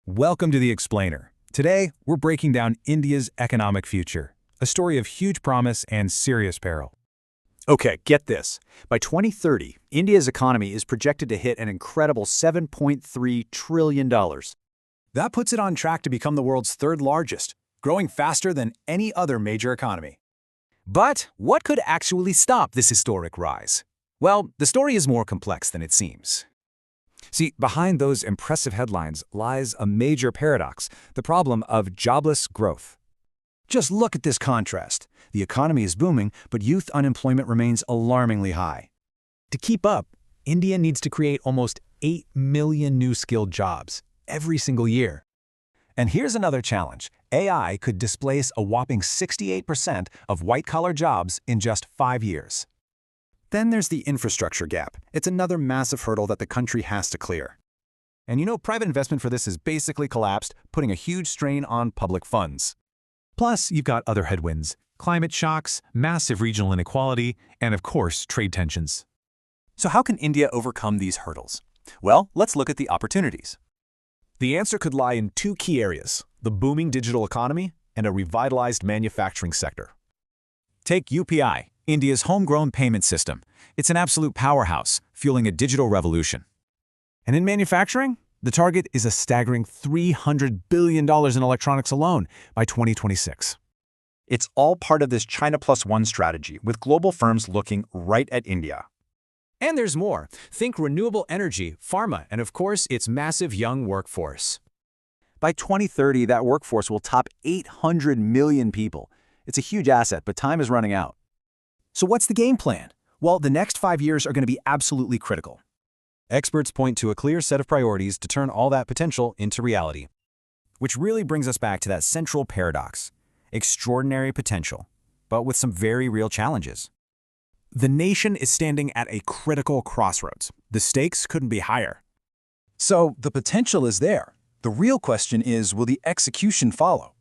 Welcome to The Explainer. Today, we're breaking down India's economic future, a story of huge promise and serious peril. Okay, get this. By 2030, India's economy is projected to hit an incredible $7.3 trillion. That puts it on track to become the world's third largest, growing faster than any other major economy. But what could actually stop this historic rise? Well, the story is more complex than it seems. See, behind those impressive headlines lies a major paradox, the problem of jobless growth. Just look at this contrast. The economy is booming, but youth unemployment remains alarmingly high. To keep up, India needs to create almost 8 million new skilled jobs every single year. And here's another challenge. AI could displace a whopping 68% of white-collar jobs in just 5 years. Then there's the infrastructure gap. It's another massive hurdle that the country has to clear. And private investment for this has basically collapsed, putting a huge strain on public funds. Plus, you've got other headwinds: climate shocks, massive regional inequality, and of course, trade tensions. So how can India overcome these hurdles? Well, let's look at the opportunities. The answer could lie in two key areas: the booming digital economy and a revitalized manufacturing sector. Take UPI, India's homegrown payment system. It's an absolute powerhouse, fueling a digital revolution. And in manufacturing, the target is a staggering $300 billion in electronics alone by 2026. It's all part of this China Plus One strategy, with global firms looking right at India. And there's more. Think renewable energy, pharma, and of course, its massive young workforce. By 2030, that workforce will top 800 million people. It's a huge asset, but time is running out. So what's the game plan? Well, the next 5 years are going to be absolutely critical. Experts point to a clear set of priorities to turn all that potential into reality. Which really brings us back to that central paradox: extraordinary potential, but with some very real challenges. The nation is standing at a critical crossroads. The stakes couldn't be higher. So the potential is there. The real question is, will the execution follow?